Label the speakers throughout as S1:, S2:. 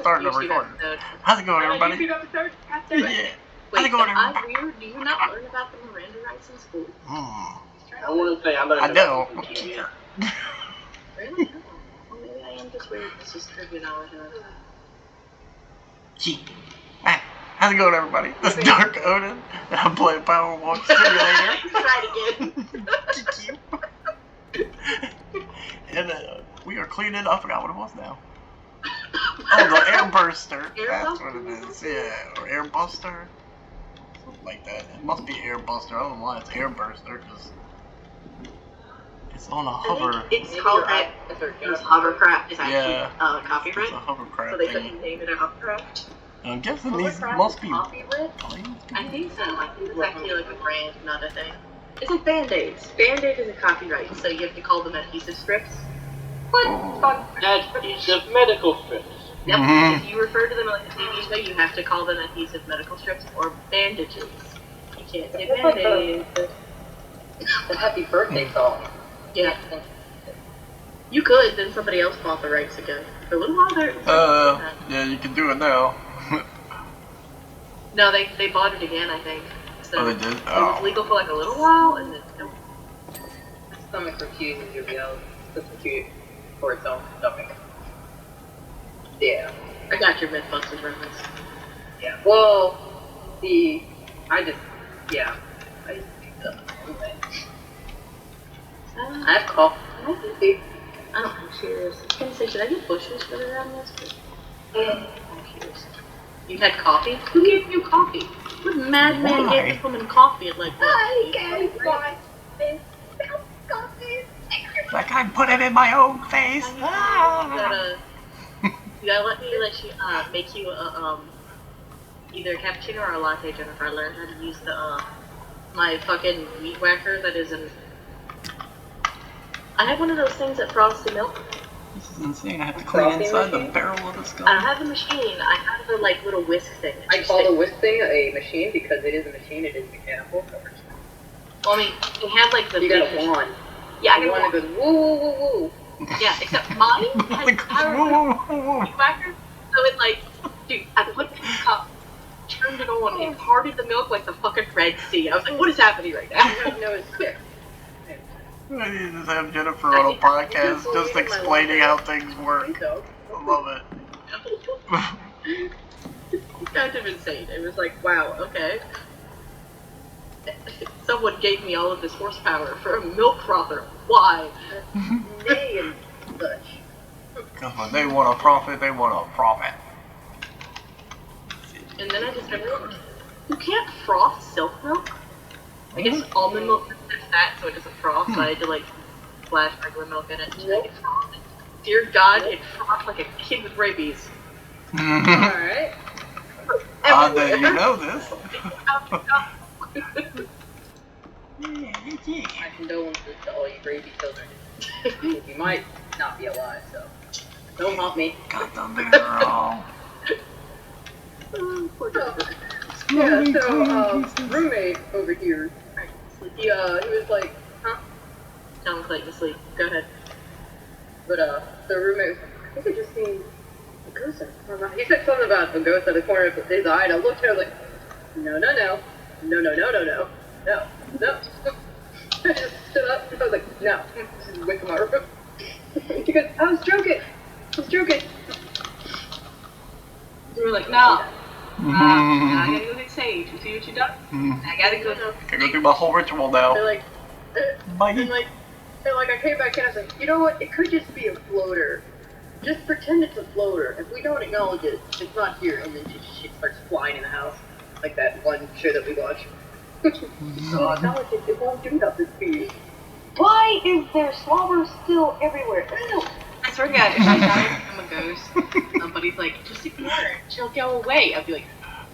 S1: Starting to record. How's it going, everybody? Yeah. How's it going, everybody?
S2: Weird. Do you not learn about the Miranda rights in school?
S3: I wouldn't say I learned.
S1: I don't.
S2: Really? Well, maybe I am just weird. It's just trivia knowledge.
S1: Gee. Hey, how's it going, everybody? This is Dark Odin, and I'm playing Power Walk Simulator.
S2: Try it again.
S1: And we are cleaning up. I forgot what it was now. Oh, the Airbuster. That's what it is. Yeah, or Airbuster. Something like that. It must be Airbuster. I don't know why it's Airbuster, because it's on a hover.
S2: It's called that. It's hovercraft. It's actually copyright.
S1: It's a hovercraft
S2: so they
S1: thing.
S2: couldn't name it a hovercraft.
S1: I'm guessing these must be
S2: copyright. I think so. Like, it's actually like a brand, not a thing. It's like Band-Aids. Band-Aid is a copyright, so you have to call them adhesive strips. What?
S3: Adhesive medical strips.
S2: Yep. If you refer to them like a TV show, you have to call them adhesive medical strips or bandages. You can't say Band-Aid.
S4: The happy birthday song.
S2: Yeah. You could, then somebody else bought the rights again. For a little while there.
S1: Yeah, you can do it now.
S2: No, they bought it again, I think. So
S1: oh, they did?
S2: It was legal for like a little while, and then no.
S4: My stomach refuses to be able to substitute for its own stomach. Yeah.
S2: I got your Mythbusters reference.
S4: Yeah. Well, I just I have cough.
S2: I don't know, I'm curious. I was gonna say, should I get bushes for around this? I'm curious. You had coffee? Who gave you coffee? What madman gave this woman coffee like that?
S4: I gave my coffee.
S1: Like I put it in my own face.
S2: You gotta let me make you either a cappuccino or a latte, Jennifer. I learned how to use the my fucking weed whacker that is in. I have one of those things that froths the milk.
S1: This is insane. I have to clean inside the barrel of this gun.
S2: I don't have the machine. I have the like little whisk thing.
S4: I call the whisk thing a machine because it is a machine. It is mechanical.
S2: Well, I mean, we have like the.
S4: You got a wand.
S2: Yeah, I got a
S4: wand. That goes woo woo woo woo.
S2: Yeah, except mine has weed whacker. So it like, dude, I put it in the cup, turned it on, and parted the milk like the fucking Red Sea. I was like, what is happening right now?
S4: No, it's quick.
S1: I need to just have Jennifer on a podcast just explaining how things work. I love it.
S2: It's kind of insane. It was like, wow, okay. Someone gave me all of this horsepower for a milk frother. Why?
S4: Nay and such.
S1: Because when they want a profit, they want a profit.
S2: And then I discovered you can't froth silk milk. I guess almond milk is fat, so it doesn't froth, so I had to like splash regular milk in it to make it froth. Dear God, it frothed like a kid with rabies.
S4: Alright.
S1: Odd that you know this.
S4: My condolences to all you rabies children. You might not be alive, so don't haunt me.
S1: Got the barrel.
S4: Yeah, so roommate over here, he was like, huh?
S2: Tell him Clayton to sleep. Go ahead.
S4: But the roommate was like, I think I just seen a ghost in the corner. He said something about a ghost at the corner of his eye, and I looked at him like, no. I just stood up and I was like, no. Just went to my room. He goes, I was joking.
S2: You were like, no. I gotta go get Sage and see what you done. I gotta go.
S1: I go through my whole ritual now.
S4: They're like,
S1: Bye.
S4: And I came back and I was like, you know what? It could just be a floater. Just pretend it's a floater. If we don't acknowledge it, it's not here. And then just shit starts flying in the house, like that one show that we watched. So acknowledge it. It won't do nothing for you. Why is there slobber still everywhere? Ew.
S2: I swear to God, if I die and become a ghost, somebody's like, just ignore her. She'll go away. I'll be like,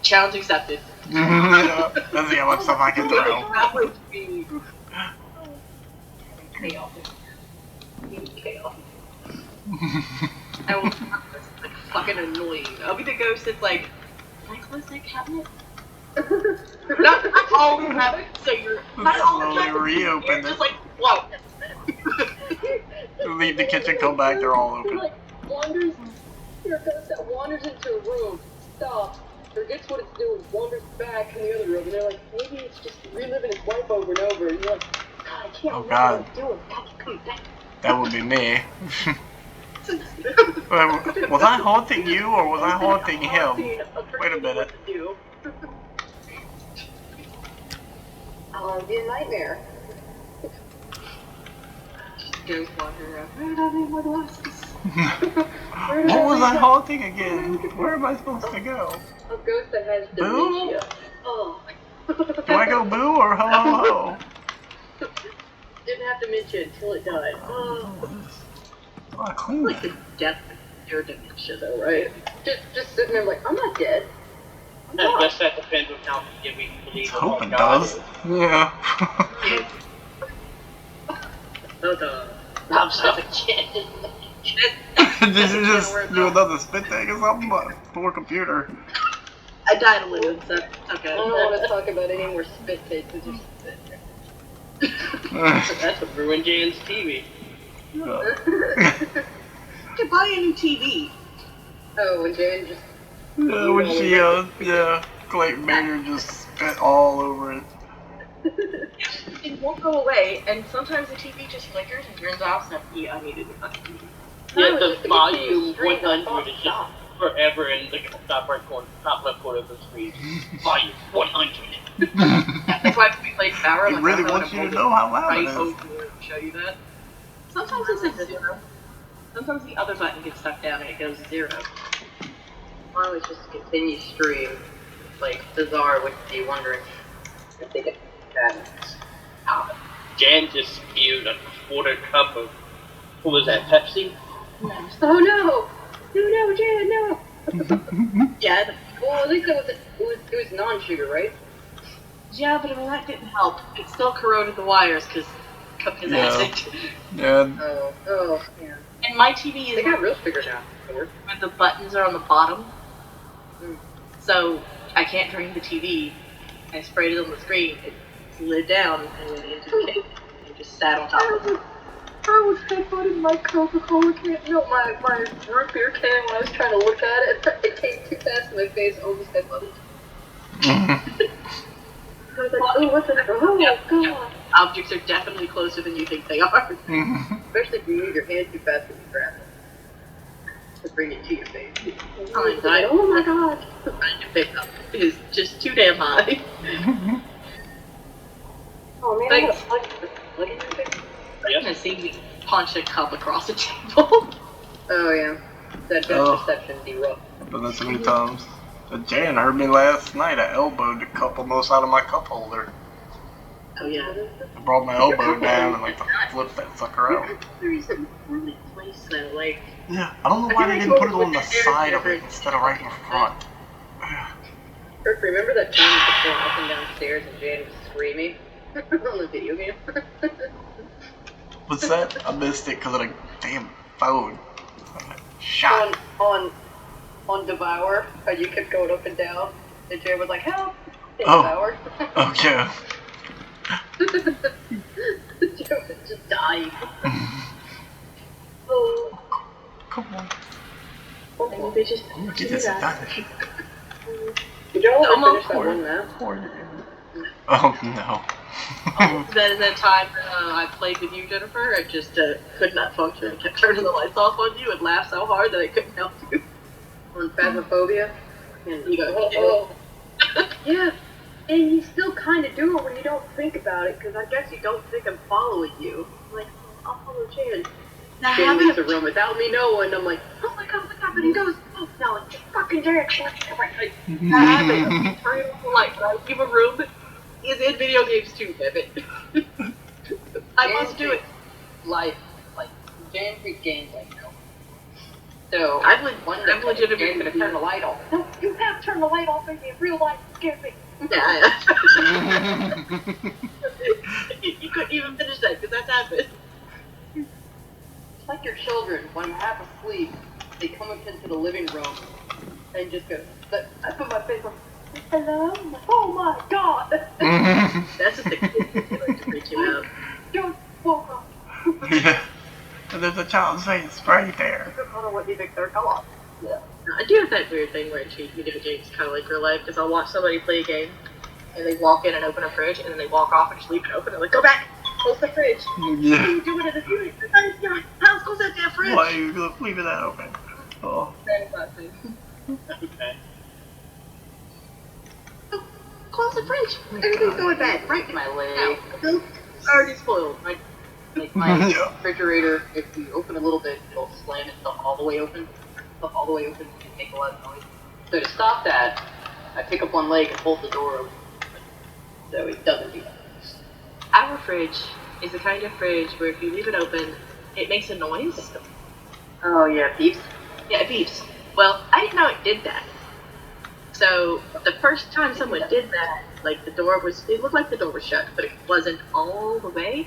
S2: challenge accepted.
S1: Let's see how much stuff I can throw.
S2: That would be chaos. I will it's like fucking annoying. I'll be the ghost that's like, can I close that cabinet? Not all the cabinet, so you're not all the
S1: Slowly
S2: cabinet.
S1: reopen
S2: You're
S1: it.
S2: just like, whoa.
S1: Leave the kitchen, come back, they're all open.
S4: Like, wanders You're a ghost that wanders into a room, stops, forgets what it's doing, wanders back in the other room, and they're like, maybe it's just reliving his life over and over, and you're like, God, I can't remember what I'm doing. God, keep coming back.
S1: That would be me. Was I haunting you or was I haunting him? Wait a minute.
S4: It'd be a nightmare.
S2: Ghost wandering around. Where did I leave my glasses?
S1: What was I haunting again? Where am I supposed to go?
S4: A ghost that has
S1: Boo?
S4: dementia. Oh.
S1: Do I go boo or hello?
S4: Didn't have dementia until it died. Oh.
S1: Oh, clean
S2: Like
S1: it.
S2: the death of your dementia, though,
S4: Right? Just sitting there like, I'm not dead.
S3: I guess that depends on how forgiving you believe
S1: I hope
S3: in
S1: it
S3: God
S1: does.
S3: is.
S1: Yeah.
S3: I'm stuck again.
S1: Did you just do another spit take or something? Poor computer.
S2: I died a little, so okay.
S4: I don't want to talk about any more spit takes. It's just spit.
S3: That's what ruined Jan's TV.
S2: You could buy a new TV.
S4: Oh, and Jan just...
S1: Yeah, when she, Clayton made her just spit all over it.
S2: It won't go away, and sometimes the TV just flickers and turns off, so yeah, I needed a fucking TV.
S3: Yeah,
S4: No,
S3: the
S4: it's just
S3: volume
S4: the screen
S3: 100 is just
S4: stop.
S3: forever in the top right corner, top left corner of the screen. Volume 100.
S2: That's why we played Tower.
S1: It really wants you to know how loud
S2: right
S1: it is.
S2: over to show you that. Sometimes it says 0. Sometimes the other button gets stuck down and it goes 0.
S4: Mine was just a continued stream. Like, bizarre, would be wondering if they get that.
S3: Jan just spewed a quarter cup of, what was that, Pepsi?
S4: Oh no! No, Jan, no!
S2: Yeah,
S4: Well, at least it was non-sugar, right?
S2: yeah, but I mean, that didn't help. It still corroded the wires because
S1: Yeah.
S2: acid.
S1: Yeah.
S4: Oh, yeah.
S2: And my TV
S4: They
S2: is
S4: got real sugar now.
S2: where the buttons are on the bottom.
S4: Mm.
S2: So I can't drain the TV. I sprayed it on the screen. It slid down and went into the cake and just sat on top of it.
S4: I was headbutting my Coca-Cola can, no, my root beer can when I was trying to look at it. It came too fast in my face, almost headbutted. I was like, oh, what's that? Oh,
S2: Yeah.
S4: God.
S2: Objects are definitely closer than you think they are.
S4: Especially if you move your hand too fast when you grab it. To bring it to your face.
S2: Oh, my God.
S4: Oh my God.
S2: Trying to pick up is just too damn high.
S4: Oh man,
S2: Like-
S4: I got a plug in your face.
S2: You're gonna see me punch a cup across the table.
S4: Oh yeah. That
S1: Oh.
S4: perception be rough.
S1: I've done that so many times. Jan heard me last night. I elbowed the cup almost out of my cup holder.
S2: Oh yeah.
S1: I brought my elbow down and like flipped that sucker out.
S2: There is a poorly placed though, like
S1: Yeah, I don't know why they didn't put it on the side of it instead of right in front.
S4: Kirk, remember that time you kept going up and downstairs and Jan was screaming on the video game?
S1: What's that? I missed it because of the damn phone. Shot.
S4: on Devour, how you kept going up and down, and Jan was like, help!
S1: Oh.
S4: Devour.
S1: Okay.
S4: Jan was just dying. Oh.
S1: Come on.
S2: maybe they just
S1: I'm gonna get this done.
S4: Did y'all ever
S2: Almost
S4: finish that one map?
S1: Oh no.
S2: Then that time I played with you, Jennifer, I just could not function. I kept turning the lights off on you and laughed so hard that I couldn't help you.
S4: On Phasmophobia? And
S2: You go,
S4: oh. Yeah. And you still kind of do it when you don't think about it, because I guess you don't think I'm following you. I'm like, oh, I'll follow Jan.
S2: That
S4: Jan
S2: happened
S4: leaves the room without me knowing. I'm like, oh my God, what's happening? He goes, oh no, it's fucking Jan.
S2: That happened. Turning on the lights. I leave a room is in video games too, David. I must do it.
S4: Life, like, Jan treats games like no. So,
S2: I've
S4: Jan's
S2: legitimately
S4: gonna turn the light off. No, you have turned the light off in real life. Scare me.
S2: Yeah. You couldn't even finish that because that's happened.
S4: It's like your children, when they're half asleep, they come up into the living room and just go, I put my face on, hello? I'm like, oh my God!
S2: That's just the kids that like to freak you out.
S4: Don't woke up.
S1: Yeah. And there's a child's face right there.
S4: I don't know what you think they're called. Yeah.
S2: I do have that weird thing where I treat video games kind of like real life, because I'll watch somebody play a game, and they walk in and open a fridge, and then they walk off and just leave it open, and like, go back, close the fridge.
S1: Yeah.
S2: What are you doing in the fridge? Your house goes at that fridge.
S1: Why are you leaving that open? Oh.
S3: Okay.
S2: Close the fridge. Everything's going bad. Right in my leg. Now. Already spoiled.
S4: Like my
S1: Yeah.
S4: refrigerator, if you open a little bit, it'll slam itself all the way open. And make a lot of noise. So to stop that, I pick up one leg and hold the door open. So it doesn't do that.
S2: Our fridge is the kind of fridge where if you leave it open, it makes a noise.
S4: Oh yeah, beeps.
S2: Yeah, it beeps. Well, I didn't know it did that. So the first time someone did that, like it looked like the door was shut, but it wasn't all the way.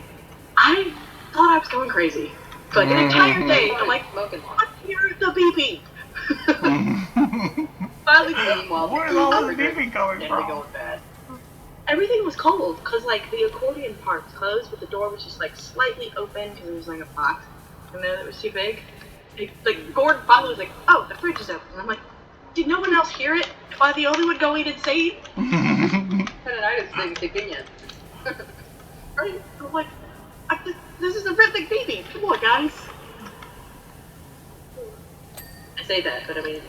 S2: I thought I was going crazy. For like an entire day, I'm like, I hear the beeping. Finally,
S1: Where's all this beeping coming from?
S4: Going bad.
S2: everything was cold, because like the accordion part was closed, but the door was just like slightly open because it was like a box, and then it was too big. Like Gordon finally was like, "Oh, the fridge is open." And I'm like, "Did no one else hear it? Am I the only one going insane?"
S4: Tendinitis thing kicking in.
S2: Right? I'm like, this is a rhythmic baby. Come on, guys. I say that, but I mean,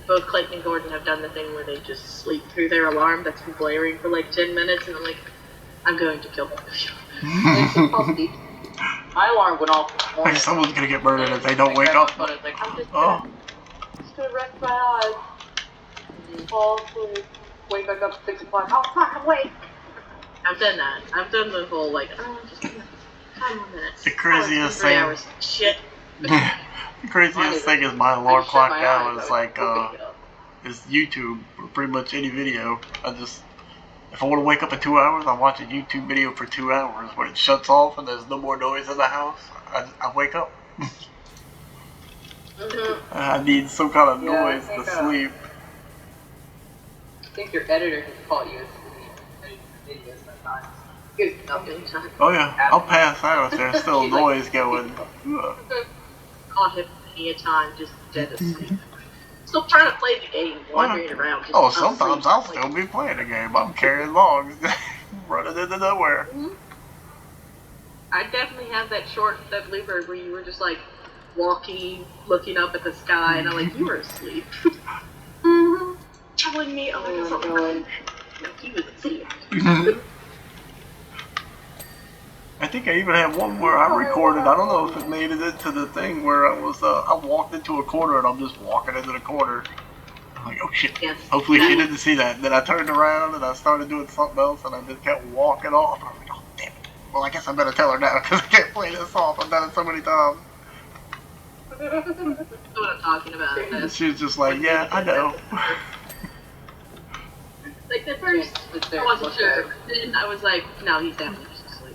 S2: both Clayton and Gordon have done the thing where they just sleep through their alarm that's been blaring for like 10 minutes, and I'm like, I'm going to kill both of you.
S4: My alarm went off this
S1: Like
S4: morning.
S1: someone's gonna get murdered if they don't wake up.
S4: But it's like, I'm just
S1: Oh.
S4: gonna rest my eyes. And fall asleep. Wake back up at 6 o'clock. Oh fuck, I'm awake.
S2: I've done that. I've done the whole like, just 5 more minutes.
S1: The craziest
S2: 3
S1: thing.
S2: hours. Shit.
S1: The craziest thing is my alarm clock now is like
S4: up.
S1: is YouTube or pretty much any video. If I want to wake up in 2 hours, I watch a YouTube video for 2 hours. When it shuts off and there's no more noise in the house, I wake up. I need some kind of noise to sleep.
S4: I think your editor has caught you editing videos sometimes. Good enough.
S1: Oh yeah, I'll pass out if there's still noise going.
S2: Caught him many a time, just dead asleep. Still trying to play the game, wandering around. Just
S1: Oh, sometimes
S2: asleep.
S1: I'll still be playing a game. I'm carrying logs, running into nowhere.
S2: Mm-hmm. I definitely have that blooper where you were just like walking, looking up at the sky, and I'm like, you were asleep. Mm-hmm. Telling me, oh my god, something happened. No, he was asleep.
S1: I think I even had one where I recorded. I don't know if it made it into the thing where I walked into a corner and I'm just walking into the corner. I'm like, oh shit.
S2: Yes.
S1: Hopefully she didn't see that. Then I turned around and I started doing something else and I just kept walking off. I'm like, oh damn it. Well, I guess I better tell her now because I can't play this off. I've done it so many times.
S2: That's what I'm talking about.
S1: And she was just like, yeah, I know.
S2: Like the first, I wasn't sure. Then I was like, no, he's definitely just asleep.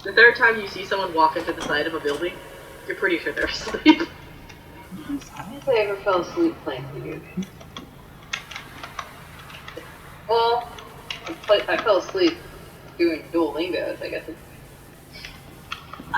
S2: The third time you see someone walk into the side of a building, you're pretty sure they're asleep.
S4: If I ever fell asleep playing video games. Well, I fell asleep doing Duolingo, I guess.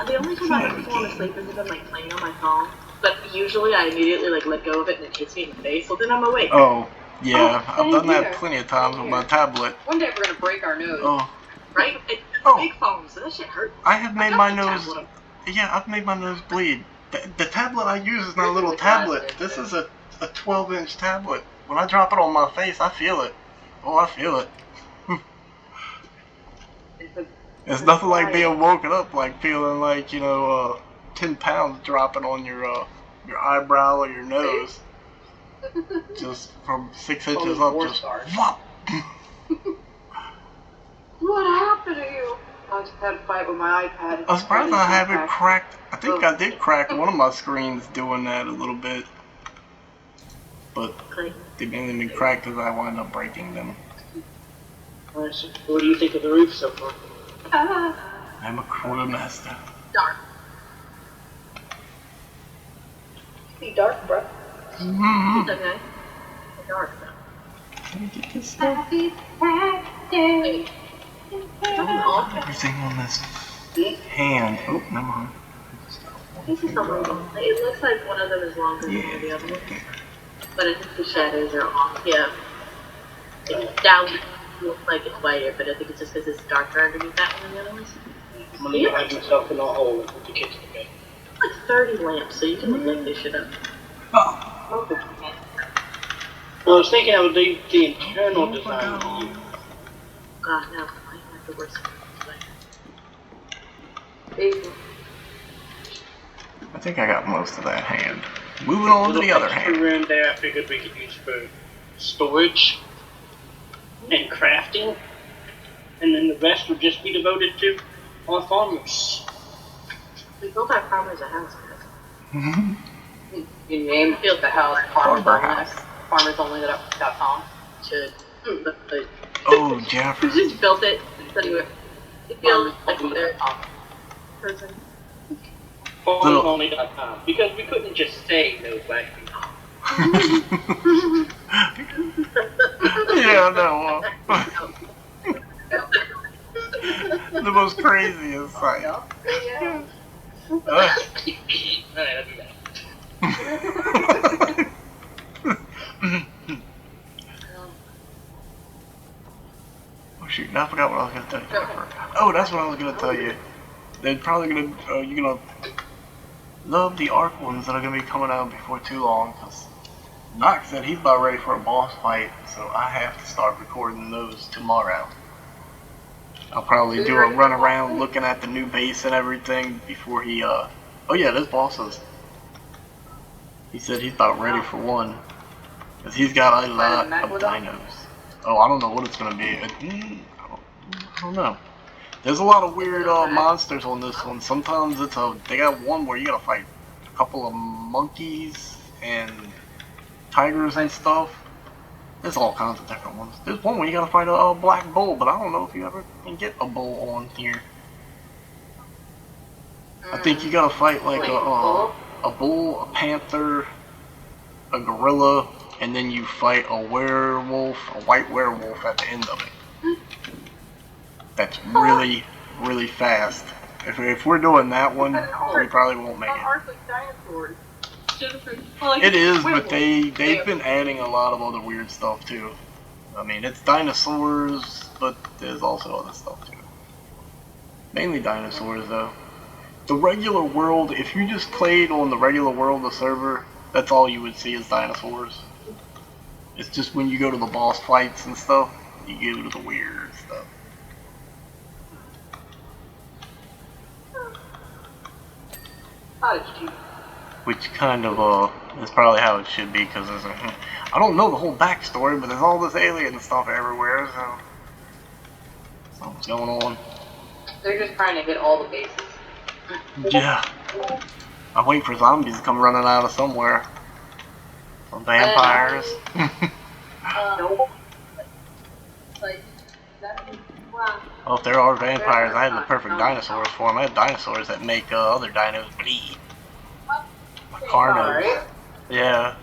S2: The only time I've ever fallen asleep is if I'm like playing on my phone. But usually I immediately like let go of it and it hits me in the face, so then I'm awake.
S1: Oh, yeah. I've done that
S4: here.
S1: plenty of times with my tablet.
S4: One day we're gonna break our nose.
S1: Oh.
S2: Right? It's
S1: Oh.
S2: a big phone, so that shit hurt.
S1: I have made
S2: got
S1: my
S2: the
S1: nose.
S2: tablet.
S1: Yeah, I've made my nose bleed. The tablet I use is not a little tablet. This is a 12-inch tablet. When I drop it on my face, I feel it. Oh, I feel it. It's nothing like being woken up, like feeling like 10 pounds dropping on your eyebrow or your nose. Just from 6 inches up, just whop.
S4: What happened to you? I just had a fight with my iPad.
S1: I'm surprised I haven't cracked. I think I did crack one of my screens doing that a little bit. But they mainly been cracked because I wound up breaking them.
S3: Alright, so what do you think of the roof so far?
S1: I'm a quartermaster.
S2: Dark.
S4: Be dark, bro.
S1: Mm-hmm.
S2: It's okay. Dark though.
S1: Let me get this stuff. Everything on this hand. Oh, never mind.
S2: This is not reading. It looks like one of them is longer than the other one. But I think the shadows are off. Yeah. That one looks like it's whiter, but I think it's just because it's darker underneath that one than the other ones.
S3: I'm gonna go hide myself in a hole and put the kids to bed.
S2: Like 30 lamps, so you can light this shit up.
S1: Oh.
S3: Okay. Well, I was thinking I would leave the internal design to you.
S2: God, no. I have the worst.
S1: I think I got most of that hand. Moving on to the other
S3: extra
S1: hand.
S3: room there I figured we could use for storage and crafting, and then the rest would just be devoted to our farmers.
S2: We built our farmers a house, guys.
S4: You named the house farmersonly.com.
S2: Should.
S1: Oh, Jeff.
S2: We just built it. Anyway, it feels like their person.
S3: Farmersonly.com, because we couldn't just say no black people.
S1: Yeah, no. The most craziest sight.
S4: Yeah.
S3: Alright, I'll do that.
S1: Oh shoot, I forgot what I was gonna tell you. Oh, that's what I was gonna tell you. They're probably gonna, you're gonna love the ARC ones that are gonna be coming out before too long, because Knox said he's about ready for a boss fight, so I have to start recording those tomorrow. I'll probably do a run around looking at the new base and everything before he, oh yeah, this boss is, he said he's about ready for one, because he's got a lot of dinos. Oh, I don't know what it's gonna be. I don't know. There's a lot of weird monsters on this one. Sometimes it's they got one where you gotta fight a couple of monkeys and tigers and stuff. There's all kinds of different ones. There's one where you gotta fight a black bull, but I don't know if you ever can get a bull on here. I think you gotta fight like a bull, a panther, a gorilla, and then you fight a werewolf, a white werewolf at the end of it. That's really, really fast. If we're doing that one, we probably won't make it. It is, but they've been adding a lot of other weird stuff too. I mean, it's dinosaurs, but there's also other stuff too. Mainly dinosaurs though. The regular world, if you just played on the regular world, the server, that's all you would see is dinosaurs. It's just when you go to the boss fights and stuff, you go to the weird stuff. Which kind of, is probably how it should be, because there's I don't know the whole backstory, but there's all this alien stuff everywhere, so something's going on.
S4: They're just trying to hit all the bases.
S1: Yeah. I'm waiting for zombies to come running out of somewhere. Some vampires.
S4: Nope.
S1: Well, if there are vampires, I had the perfect dinosaurs for them. I have dinosaurs that make other dinos bleed. Carnos. Yeah.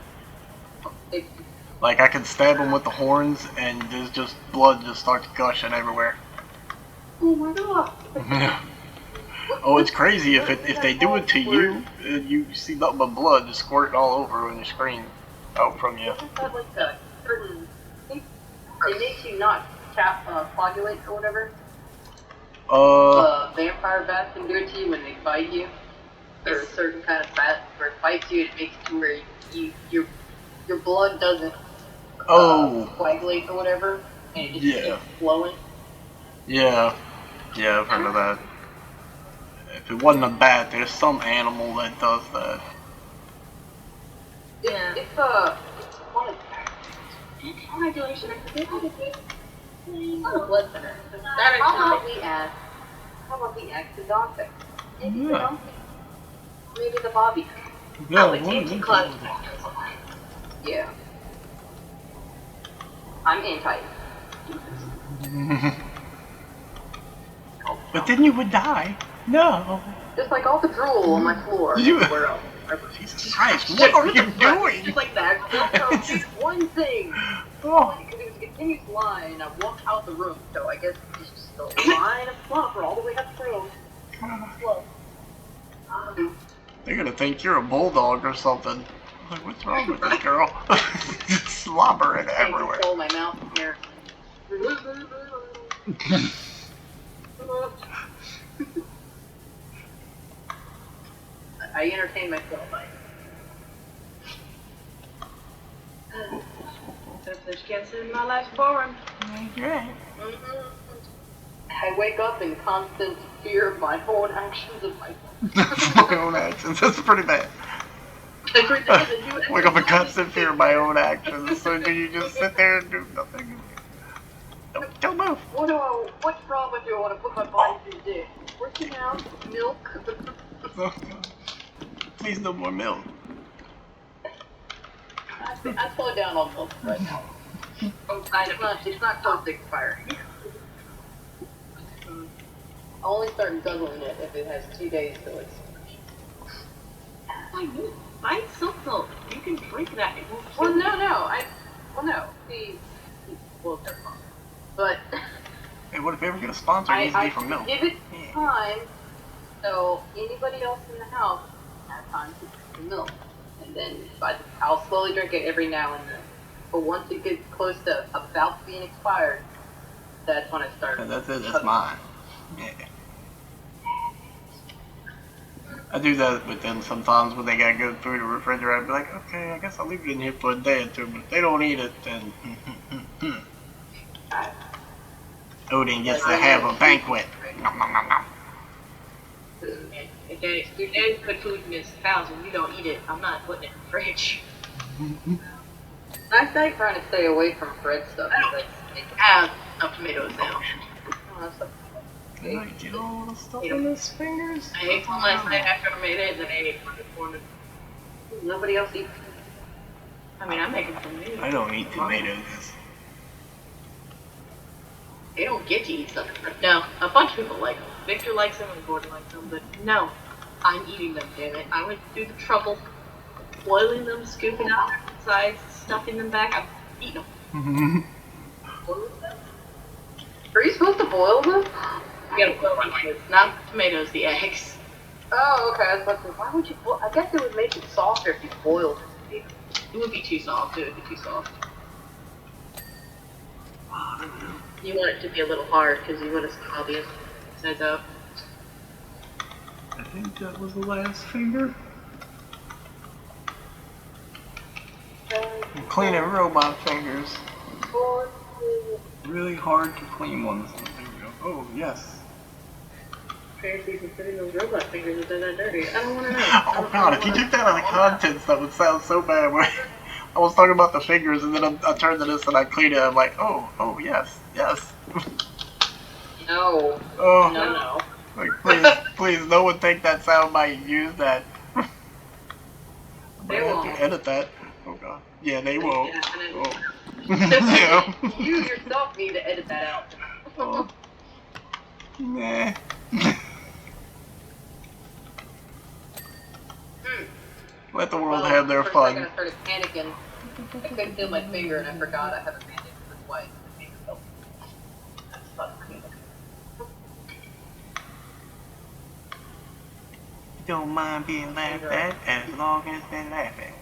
S1: Like I can stab them with the horns, and there's just blood just starts gushing everywhere.
S4: Oh my god.
S1: Oh, it's crazy if they do it to you, you see nothing but blood just squirting all over on your screen out from you.
S4: It makes you not coagulate or whatever. Vampire bats can do it to you when they bite you. There's a certain kind of bat where it bites you, it makes it to where your blood doesn't coagulate or whatever, and it just keeps flowing.
S1: Yeah, I've heard of that. If it wasn't a bat, there's some animal that does that.
S2: Yeah.
S4: It's one of coagulation. Not a blood center. How about we ask the doctor? Maybe the donkey. Maybe the Bobby.
S1: Yeah,
S2: it's anti-clog.
S4: Yeah. I'm anti.
S1: But then you would die. No.
S4: Just like all the drool on my floor. Where else?
S1: Jesus Christ, what are you doing?
S4: Just like that. Just one thing.
S1: Oh.
S4: Because it was a continuous line, and I walked out the room, so I guess it's just a line of fluffer all the way up the room. Slow.
S1: They're gonna think you're a bulldog or something. Like, what's wrong with this girl? Just slobbering everywhere.
S4: I stole my mouth here. I entertain myself.
S2: There's cancer in my life boring.
S1: Yeah.
S4: I wake up in constant fear of my own actions of my
S1: My own actions. That's pretty bad.
S4: every day that you
S1: Wake up in constant fear of my own actions. So do you just sit there and do nothing? Don't move.
S4: What trauma do I want to put my body through this? Working out, milk.
S1: Please no more milk.
S4: I slow down on milk right now. It's not close to expiring. I'll only start guzzling it if it has 2 days till it's.
S2: Buy silk milk. You can drink that. It won't
S4: Well, no. See, well, they're fine. But
S1: Hey, what if we ever get a sponsor? It needs to be from milk.
S4: give it time, so anybody else in the house has time to drink the milk, and then I'll slowly drink it every now and then. But once it gets close to about being expired, that's when I start.
S1: Yeah, that's it. That's mine. Yeah. I do that with them sometimes when they got good food in the refrigerator. I'd be like, okay, I guess I'll leave it in here for a day or two, but if they don't eat it, then Odin gets to have a banquet. Nom, nom, nom, nom.
S2: If your dad put food in his house and you don't eat it, I'm not putting it in the fridge.
S4: I stay trying to stay away from bread stuff.
S2: I have enough tomatoes now.
S1: Can I get all the stuff in his fingers?
S2: I ate one last night after I made it, and then I ate one this morning.
S4: Nobody else eats.
S2: I mean, I'm making some new.
S1: I don't eat tomatoes.
S2: They don't get to eat something. No, a bunch of people like them. Victor likes them and Gordon likes them, but no, I'm eating them, damn it. I went through the trouble of boiling them, scooping out the sides, stuffing them back. I'm eating them.
S4: Are you supposed to boil them?
S2: You gotta boil them. Not the tomatoes, the eggs.
S4: Oh, okay. I was about to say, why would you boil? I guess it would make it softer if you boiled it.
S2: It would be too soft. It would be too soft. You want it to be a little hard because you want to see all the sides out.
S1: I think that was the last finger. I'm cleaning robot fingers. Really hard to clean ones. There we go. Oh, yes.
S2: Apparently, considering those robot fingers have done that dirty. I don't want to know.
S1: Oh god, if you took that out of the contents, that would sound so bad. I was talking about the fingers, and then I turned to this and I cleaned it. I'm like, oh, yes.
S4: No.
S1: Oh,
S2: No.
S1: like, please, no one take that soundbite and use that.
S2: They
S1: I have
S2: won't.
S1: to edit that. Oh god. Yeah, they won't.
S2: Yeah, and then-
S1: Oh. Yeah.
S4: You yourself need to edit that out.
S1: Oh. Nah. Let the world have their
S4: For a
S1: fun.
S4: second, I started panicking. I couldn't feel my finger, and I forgot I have a bandage for twice. That's fucking.
S1: Don't mind being laughed at as long as they're laughing.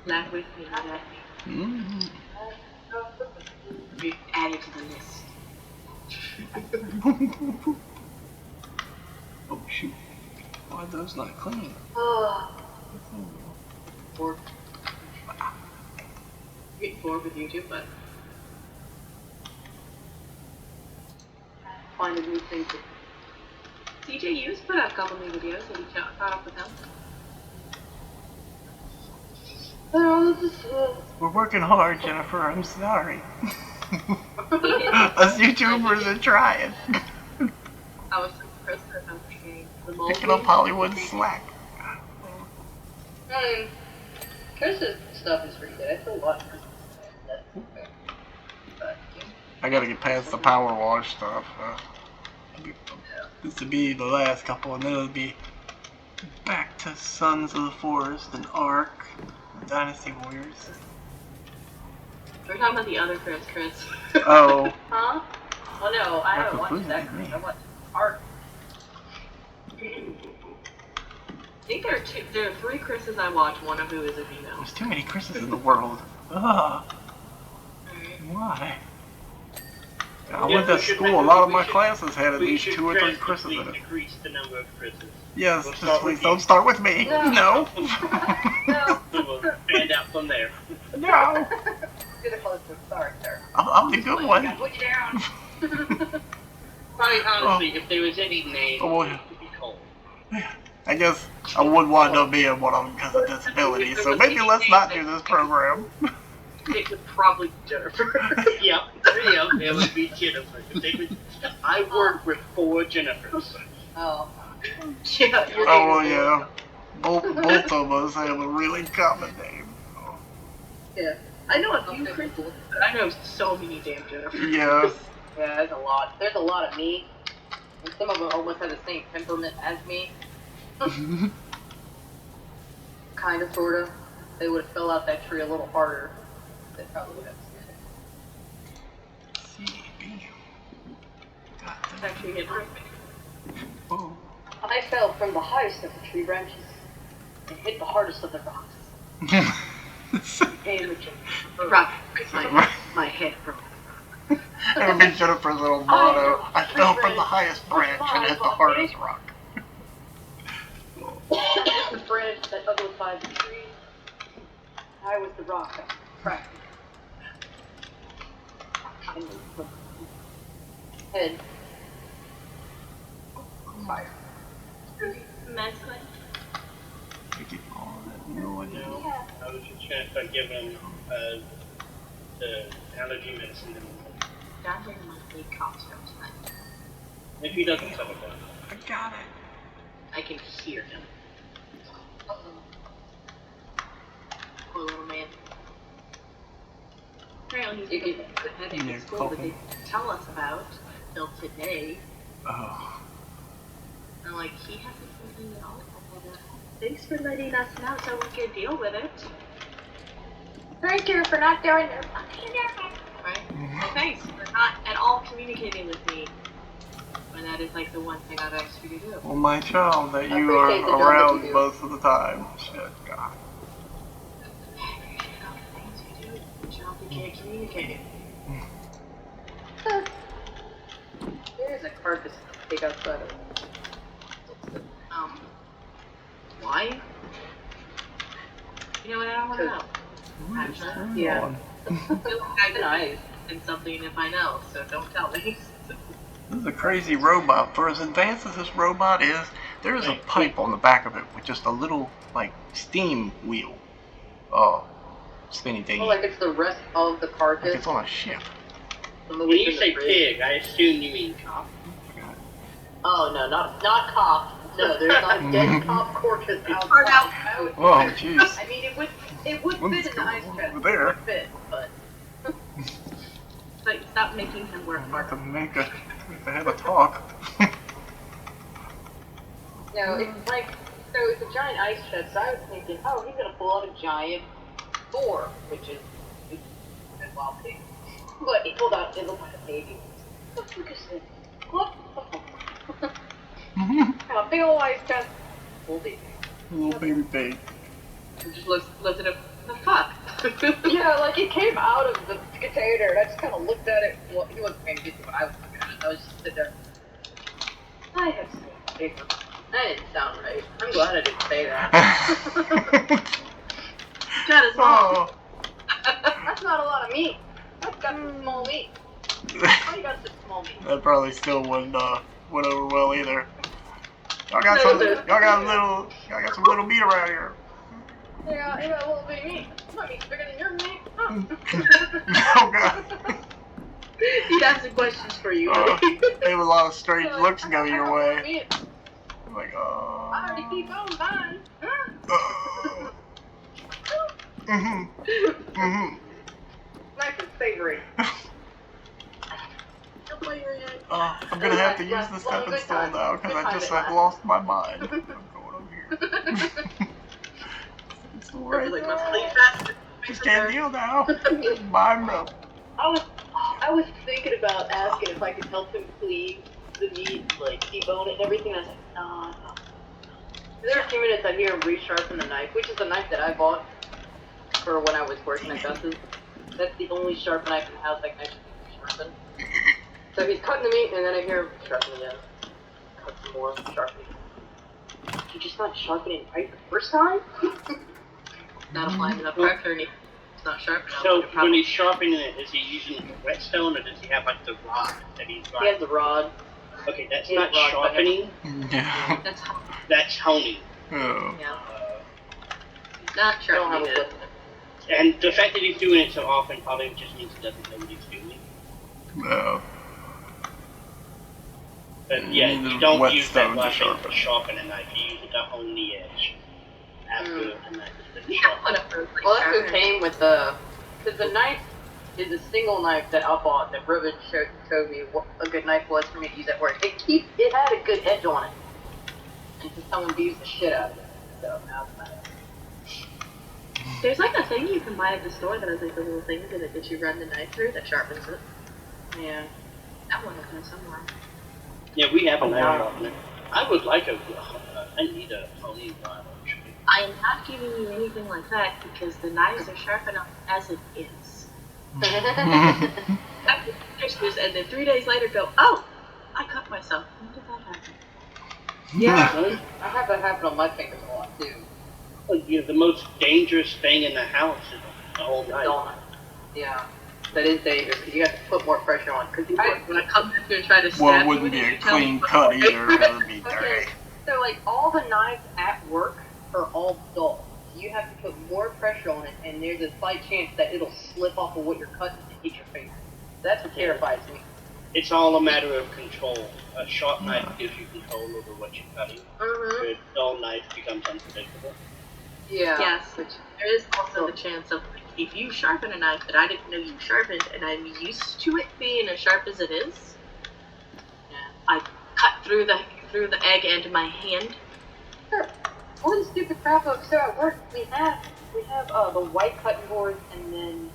S2: Laugh with me.
S1: Mm-hmm.
S2: Be added to the list.
S1: Oh shoot. Why are those not clean?
S4: Oh.
S2: Or get bored with YouTube, but
S4: Find a new thing to.
S2: CJ, you put out a couple new videos. Have you caught up with them?
S4: Oh, this is.
S1: We're working hard, Jennifer. I'm sorry. Us YouTubers are trying.
S2: I was impressed with how she the
S1: Picking up Hollywood slack.
S4: Chris's stuff is pretty good. I still watch Chris. But,
S1: I gotta get past the power wash stuff. This will be the last couple, and then it'll be back to Sons of the Forest and Ark, Dynasty Warriors.
S2: We're talking about the other Chris.
S1: Oh.
S4: huh? Oh no, I haven't
S1: Ark of
S4: watched that.
S1: Blizzard,
S4: I watched Art.
S2: think there are 3 Chris's I watch, one of who is a female.
S1: There's too many Chris's in the world. Ugh. Why? I went to school. A lot of my classes had at least 2 or 3 Chris's in it.
S3: Decrease the number of Chris's.
S1: Yes, just please don't start with me. No.
S4: No.
S3: We'll stand out from there.
S1: No.
S4: You're the closest. Sorry, sir.
S1: I'm the good one.
S4: I put you down.
S3: Probably, honestly, if there was any name,
S1: Oh,
S3: it would be Cole.
S1: I guess I would wind up being one of them because of disability, so maybe let's not do this program.
S2: It would probably be Jennifer.
S3: Yep, it would be Jennifer. I worked with 4 Jennifers.
S4: Oh.
S2: Yeah, you're
S1: Oh, well, yeah. Both of us have a really common name.
S2: Yeah. I know a few Chris's, but I know so many damn Jennifers.
S1: Yes.
S4: Yeah, there's a lot. There's a lot of me. And some of them almost have the same temperament as me. Kind of, sort of. They would have fell out that tree a little harder. They probably would have.
S2: It's actually hit right.
S1: Oh.
S4: I fell from the highest of the tree branches and hit the hardest of the rocks. Damaging.
S2: Rock. My head broke.
S1: That would be Jennifer's little motto. I fell from the highest branch and hit the hardest rock.
S4: The branch that uglified the tree. I was the rock that cracked it. Head. Fire.
S2: Immensely.
S1: No idea.
S3: I was just trying to give him the allergy medicine.
S2: Down here might need cops tonight.
S3: If he doesn't tell it down.
S1: I got it.
S2: I can hear him. Poor little man. Apparently he's been a headache at school that they didn't tell us about till today.
S1: Oh.
S2: And like, he hasn't been at all. Thanks for letting us know so we can deal with it.
S4: Thank you for not doing your fucking job.
S2: Right? So thanks for not at all communicating with me. And that is like the one thing I've asked you to do.
S1: Well, my child, that
S4: I
S1: you are
S4: appreciate the job that
S1: around
S4: you do.
S1: most of the time. Shit, God.
S2: I appreciate all the things you do. The job you can't communicate.
S4: There's a carcass to take outside of it.
S2: Why? You know what, I don't want to know.
S1: What is going
S4: Yeah.
S1: on?
S2: I feel like
S4: Nice.
S2: in something if I know, so don't tell me.
S1: This is a crazy robot. For as advanced as this robot is, there is a pipe on the back of it with just a little, like, steam wheel. Oh, spinny thingy.
S4: Oh, like it's the rest of the
S1: Like
S4: carcass.
S1: it's on a ship.
S4: From the
S3: When
S4: week
S3: you
S4: in
S3: say
S4: the fridge.
S3: pig, I assume you mean cop.
S4: Oh no, not cop. No, there's not dead cop carcass
S2: Part
S4: outside.
S2: out.
S1: Whoa, jeez.
S4: I mean, it would
S1: What's
S4: fit in the ice
S1: going on
S4: chest.
S1: over there?
S4: It would fit, but
S2: But stop making him work
S1: I'm
S2: hard.
S1: to make a, if I have a talk.
S4: no, it's like so. It's a giant ice chest. So I was thinking, oh, he's gonna pull out a giant boar, which is a wild pig. But he pulled out. It looked like a baby. What the fuck is this? What the fuck? Got a big old ice chest. Full baby.
S1: Little baby pig.
S2: And just lifted up. The fuck?
S4: Yeah, like it came out of the container, and I just kind of looked at it. Well, he wasn't paying attention, but I was looking at it. I was just sitting there. I have seen bigger. That didn't sound right. I'm glad I didn't say that.
S2: That is wrong.
S1: Oh.
S4: That's not a lot of meat. That's got some small meat. Why you got such small meat?
S1: That probably still wouldn't went over well either. Y'all got some little meat around here.
S4: Yeah, you got a little bit of meat. My meat's bigger than your meat. Huh?
S1: Oh god.
S2: He'd have some questions for you.
S1: There was a lot of strange
S4: Like,
S1: looks
S4: I
S1: go
S4: got
S1: your
S4: more
S1: way.
S4: meat.
S1: I'm like,
S4: I already keep on mine. Nice and savory.
S1: I'm gonna have to use the stepping stone now because I just have lost my mind. I'm going over here. It's right
S2: Like,
S1: there.
S2: must leave fast.
S1: Just can't deal now. Buy milk.
S4: I was thinking about asking if I could help him clean the meat, like debone it and everything. I was like, no. Every few minutes I hear him resharpen the knife, which is the knife that I bought for when I was working at Gus's. That's the only sharp knife in the house that can actually be sharpened. So he's cutting the meat, and then I hear him sharpen again. Cut some more, sharpen again. You're just not sharpening right the first time?
S2: Not applying enough pressure, and it's not sharp enough.
S3: So when he's sharpening it, is he using like a whetstone, or does he have like the rod that he's
S4: He has the rod.
S3: Okay, that's not sharpening.
S1: Yeah.
S3: That's honing.
S1: Oh.
S2: Yeah. Not
S4: I don't have
S2: sharpening
S4: a
S2: it.
S4: whip.
S3: And the fact that he's doing it so often probably just means he doesn't know what he's doing.
S1: No.
S3: But yeah,
S1: You need
S3: you
S1: a
S3: don't use that
S1: whetstone to
S3: weapon
S1: sharpen.
S3: to sharpen a knife. You use it to hone the edge after the knife has been
S2: Yeah,
S3: sharpened.
S2: whatever.
S4: Well, that's what came with the... Because the knife is a single knife that I bought that Ruben showed me what a good knife was for me to use at work. It had a good edge on it. And so someone abused the shit out of it. So now it's not.
S2: There's like a thing you can buy at the store that has like the little things in it that you run the knife through that sharpens it.
S4: Yeah.
S2: That one is somewhere.
S3: Yeah, we have a knife
S4: wow.
S3: sharpener. I would like I need a honing rod actually.
S2: I am not giving you anything like that because the knives are sharp enough as it is. And then 3 days later go, oh, I cut myself. When did that happen?
S4: Yeah. I have that happen on my fingers a lot too.
S3: Well, yeah, the most dangerous thing in the house is the whole knife.
S4: Don't. Yeah. That is dangerous because you have to put more pressure on. Because
S2: When I come back here and try to stab
S1: Well, it
S2: you
S1: wouldn't
S2: with
S1: be
S2: it,
S1: a
S2: you tell me
S1: clean
S2: what-
S1: cut either. It would be dirty.
S4: Okay. So like all the knives at work are all dull. You have to put more pressure on it, and there's a slight chance that it'll slip off of what you're cutting and hit your face. That's what terrifies me.
S3: It's all a matter of control. A sharp knife gives you control over what you're cutting.
S4: Mm-hmm.
S3: A dull knife becomes unpredictable.
S4: Yeah.
S2: Yes, which there is also the chance of if you sharpen a knife that I didn't know you sharpened and I'm used to it being as sharp as it is, I cut through the egg end of my hand.
S4: Sure. All the stupid crap of so at work we have the white cutting board, and then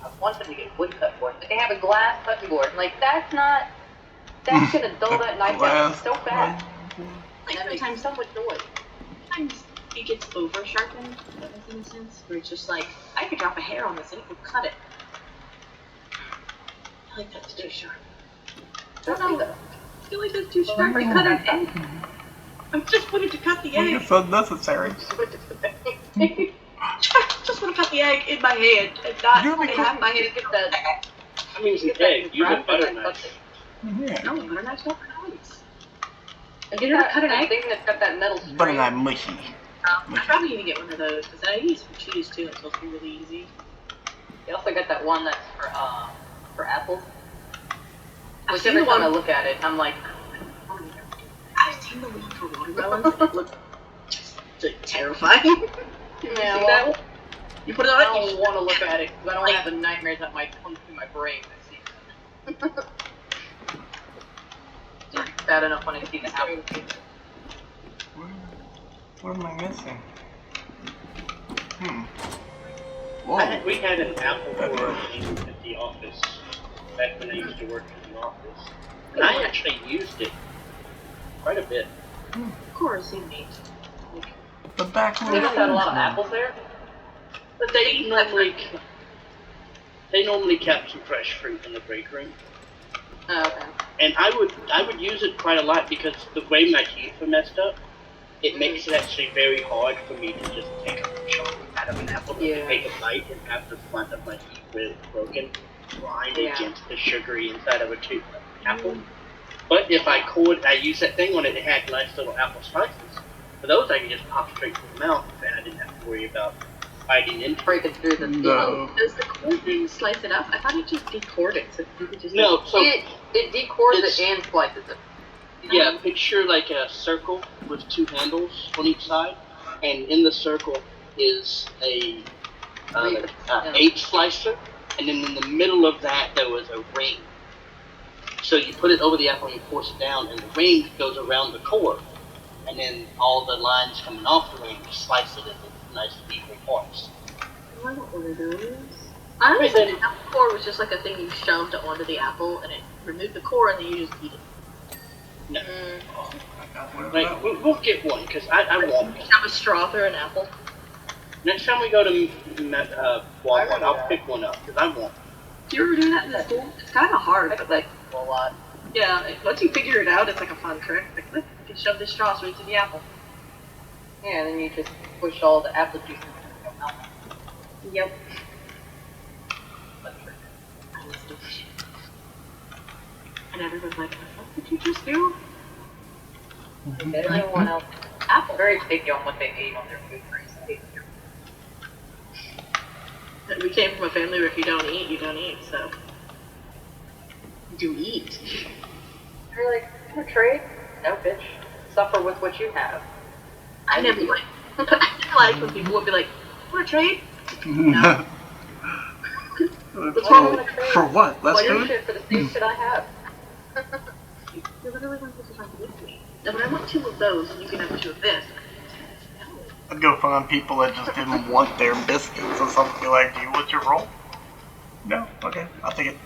S4: I want them to get wood cutting board, but they have a glass cutting board. Like that's gonna dull that knife down so fast.
S2: Like
S4: That makes
S2: sometimes
S4: so much noise.
S2: sometimes it gets over sharpened, if that makes any sense. Where it's just like I could drop a hair on this and it would cut it. I like that's too sharp.
S4: Don't know that.
S2: I feel like that's too sharp to cut an egg. I just wanted to cut the
S1: Well,
S2: egg.
S1: it's unnecessary.
S2: Just want to cut the egg in my hand and not
S1: You'll be
S2: in half my hand.
S4: Get that.
S3: I mean, it's
S4: Get
S3: an
S4: that
S3: egg. Use a butter
S4: brown
S3: knife.
S1: Yeah.
S2: No, butter knives don't cut eggs.
S4: And
S2: You
S4: get
S2: never
S4: that,
S2: cut an
S4: that
S2: egg?
S4: thing that's got that metal string.
S1: But not mushy.
S2: I probably need to get one of those because I use for cheese too. It's supposed to be really easy.
S4: They also got that one that's for apples.
S2: I've
S4: Which
S2: seen
S4: every
S2: the
S4: time I
S2: one.
S4: look at it, I'm like,
S2: I've seen the one for watermelons. And it looked just terrifying.
S4: yeah,
S2: See
S4: well,
S2: that one? You put it
S4: I
S2: on.
S4: don't want to look at it because I don't have the nightmares that might come through my brain. I see. It's bad enough when I see the apple.
S1: What am I missing?
S3: We
S1: Whoa.
S3: had an apple core at the office back when I used to work in the office. And I actually used it quite a bit.
S2: Of course, you need.
S1: The back
S4: They just had a lot of apples there.
S3: But they normally kept some fresh fruit in the break room.
S4: Oh, okay.
S3: And I would use it quite a lot because the way my teeth are messed up, it makes it actually very hard for me to just take a chunk out of an apple,
S4: Yeah.
S3: take a bite, and have the front of my teeth really broken, grind
S4: Yeah.
S3: against the sugary inside of a apple. But if I use that thing on it, it had nice little apple slices. For those, I could just pop straight through the mouth, and I didn't have to worry about biting into it.
S4: Breaking through the
S1: No.
S2: Does the core thing slice it up? I thought it just decored it, so you could just.
S3: No, so
S4: It decores
S3: It's-
S4: it and slices it.
S3: yeah, picture like a circle with two handles on each side, and in the circle is a eight slicer, and then in the middle of that there was a ring. So you put it over the apple and you force it down, and the ring goes around the core, and then all the lines coming off the ring, you slice it into nice equal parts.
S2: I want one of those. I always thought the apple core was just like a thing you shoved onto the apple and it removed the core and then you just eat it.
S3: No.
S1: Oh,
S3: Like, we'll get one, because I want one.
S2: Have a straw through an apple.
S3: Next time we go to Walmart, I'll pick one up, because I want one.
S2: Do you ever do that in school? It's kind of hard, but like
S4: A lot.
S2: yeah, once you figure it out, it's like a fun trick. Like, look, you can shove this straw straight to the apple.
S4: Yeah, and then you just push all the apple juice into your mouth.
S2: Yep. And everyone's like, what did you just do?
S4: Everyone else, Apple very picky on what they ate on their food recently.
S2: We came from a family where if you don't eat, you don't eat, so. Do eat.
S4: They're like, you want to trade? No, bitch. Suffer with what you have.
S2: I never like. I never liked when people would be like, want to trade? No. What's wrong with trade?
S1: For what? Less
S4: Well, your
S1: food?
S4: shit for the same shit I have.
S2: You're literally going to try to with me. And when I want 2 of those, and you can have 2 of this.
S1: I'd go find people that just didn't want their biscuits or something. Be like, do you want your roll? No? Okay, I'll take it.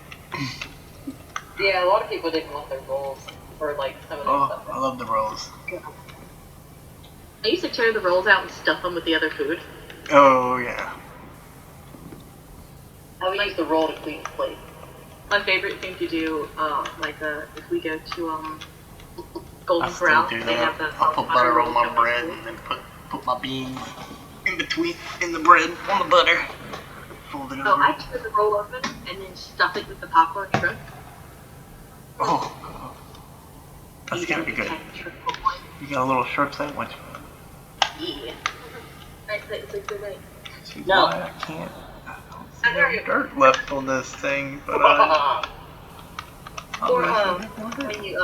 S4: Yeah, a lot of people didn't want their rolls or like some of their
S1: Oh,
S4: stuff.
S1: I love the rolls.
S2: I used to tear the rolls out and stuff them with the other food.
S1: Oh, yeah.
S4: I would use the roll to clean the plate.
S2: My favorite thing to do, if we go to,
S1: I
S2: Golden
S1: still
S2: Corral,
S1: do
S2: they have
S1: that.
S2: the
S1: I'll put butter on my
S2: rolls.
S1: bread and then put my beans in between, in the bread, on the butter. Fold it
S2: So
S1: over.
S2: I tear the roll open and then stuff it with the popcorn shrimp.
S1: Oh, that's gotta be good. You got a little shrimp sandwich.
S2: Yeah. It's a good way.
S1: See
S3: No.
S1: why I can't. I don't see no dirt left on this thing, but
S2: Or, when you,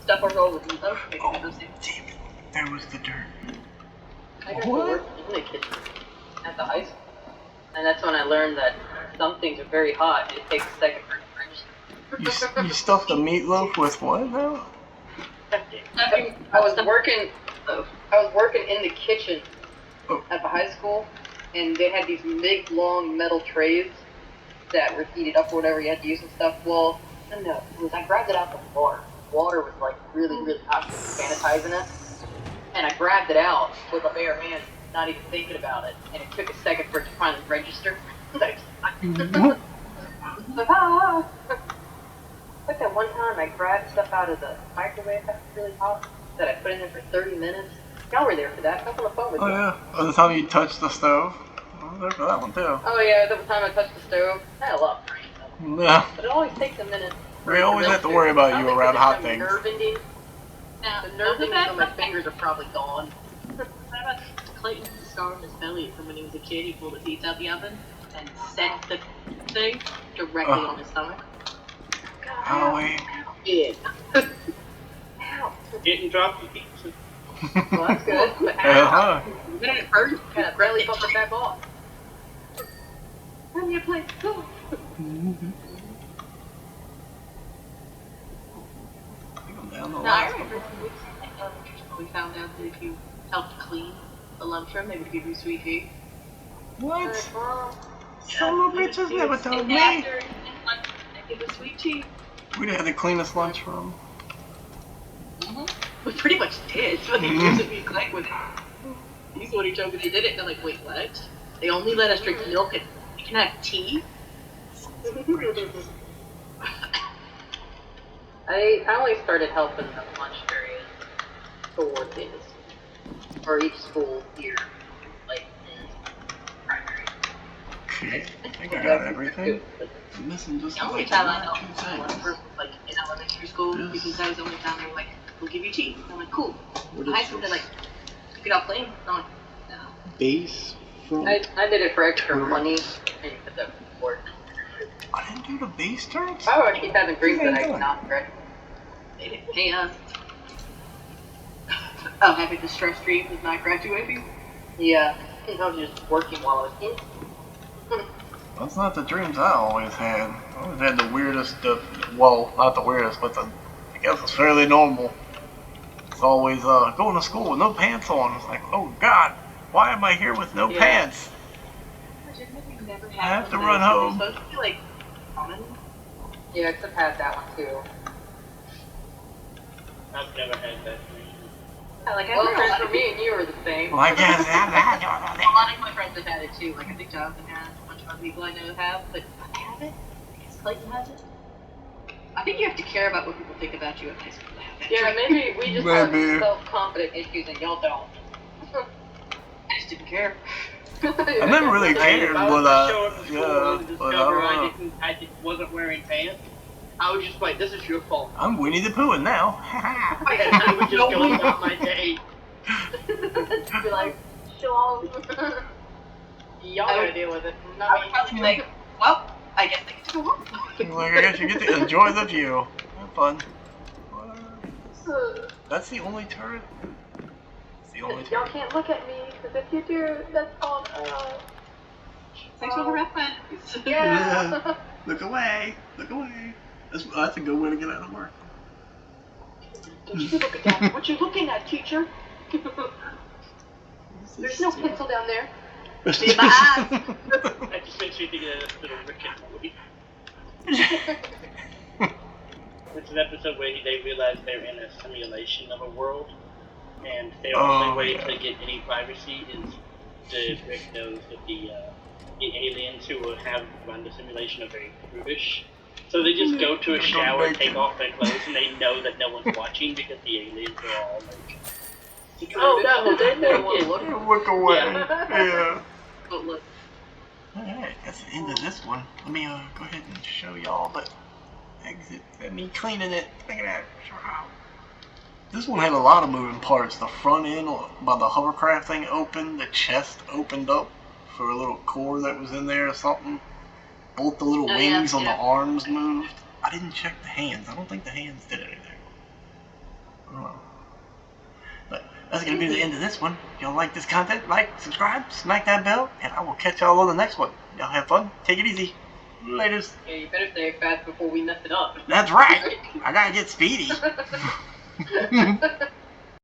S2: stuff a roll with meatloaf, maybe
S1: Oh,
S2: those things.
S1: damn it. There was the dirt.
S4: I got to
S1: What?
S4: work in the kitchen at the high school. And that's when I learned that some things are very hot and it takes a second for it to register.
S1: You stuffed the meatloaf with what now?
S4: I was working in the kitchen at the high school, and they had these big, long metal trays that were heated up or whatever you had to use and stuff. Well, no, I grabbed it out of the water. Water was like really, really hot, sanitizing it, and I grabbed it out with a bare hand, not even thinking about it, and it took a second for it to finally register. Like that one time I grabbed stuff out of the microwave that was really hot that I put in there for 30 minutes. Y'all were there for that. I was on the phone with
S1: Oh,
S4: you.
S1: yeah. By the time you touched the stove. I was there for that one, too.
S4: Oh yeah, the time I touched the stove. I had a lot of brain though.
S1: Yeah.
S4: But it always takes a minute.
S1: We always have to worry about you around hot things.
S4: Nerve ending.
S2: Now,
S4: The nerve endings on my fingers are probably gone.
S2: What about Clayton's scar on his belly from when he was a kid? He pulled the pizza out the oven and set the thing directly on his stomach.
S1: Howie.
S4: Yeah. Ow.
S3: Didn't drop the pizza.
S4: Well, that's good. But ow.
S1: Uh-huh.
S2: Then it hurt.
S4: Kind of barely bumped it back off.
S2: When you play school.
S1: Down the
S2: No, I
S1: last
S2: remember some weeks in elementary school we found out that if you helped clean the lunchroom, they would give you sweet tea.
S1: What?
S4: Mom.
S1: Son of a bitches never told
S2: And
S1: me.
S2: after lunch, they give us sweet tea.
S1: We had the cleanest lunchroom.
S2: We pretty much did. But they used to be like with these what he told me they did it. And they're like, wait, what? They only let us drink milk and we can have tea?
S4: I only started helping the lunch period towards the end of school, or each school year, like in primary.
S1: Okay. I think I got everything. I'm missing just
S2: The only
S1: like
S2: time I
S1: 2
S2: helped
S1: things.
S2: was like in elementary school because that was the only time they were like, we'll give you tea. And I'm like, cool.
S1: What
S2: In
S1: is
S2: high school,
S1: this?
S2: they're like, pick it up clean. I'm like, no.
S1: Base from...
S4: I did it for extra money and for the work.
S1: I didn't do the base turns?
S4: I would keep having dreams that I not regret.
S2: They didn't pay us. Oh, having the stress dream with not graduating?
S4: Yeah, I was just working while I was in.
S1: That's not the dreams I always had. I always had the weirdest, well, not the weirdest, but I guess it's fairly normal. It's always, going to school with no pants on. It's like, oh God, why am I here with no
S2: Yeah.
S1: pants? I have to run home.
S2: It's supposed to be like common.
S4: Yeah, except I had that one too.
S3: I've never had that.
S2: Like,
S4: Well, friends for me and you are the same.
S1: Well, I guess
S2: a lot of my friends have had it too. Like, I think Jonathan has, a bunch of other people I know have, but I haven't. I guess Clayton has it. I think you have to care about what people think about you in high school to have it.
S4: Yeah, maybe we just have self-confident issues and y'all don't.
S2: I just didn't care.
S1: I never really cared,
S3: If I
S1: but
S3: was to show up to school
S1: yeah,
S3: and
S1: but
S3: discover I wasn't wearing pants, I was just like, this is your fault.
S1: I'm Winnie the Pooh now.
S3: And I would just go about my day.
S2: Be like, shalom.
S4: Y'all gotta deal with it.
S2: I would probably be like, well, I guess I get to go home.
S1: Like, I guess you get to enjoy the view. Have fun. That's the only turret? That's the only
S4: Y'all
S1: turret.
S4: can't look at me, because if you do, that's called,
S2: Sexual harassment.
S4: yeah.
S1: Look away. Look away. That's a good way to get out of work.
S4: Don't you look at that. What you looking at, teacher? There's no pencil down there.
S2: See my eyes.
S3: I just makes me think of this little Rick and Morty. It's an episode where they realize they're in a simulation of a world, and their only way to get any privacy is the Rick knows that the aliens who have run the simulation are very prudish. So they just go to a shower, take off their clothes, and they know that no one's watching because the aliens are all like.
S4: Oh no, they're naked.
S1: Look away. Yeah.
S2: Oh, look.
S1: Alright, that's the end of this one. Let me go ahead and show y'all the exit. Me cleaning it. Look at that. Wow. This one had a lot of moving parts. The front end by the hovercraft thing opened. The chest opened up for a little core that was in there or something. Both the little wings on the arms moved. I didn't check the hands. I don't think the hands did anything. I don't know. But that's going to be the end of this one. If y'all like this content, like, subscribe, smack that bell, and I will catch y'all on the next one. Y'all have fun. Take it easy. Laters.
S4: Yeah, you better stay fast before we mess it up.
S1: That's right. I gotta get speedy.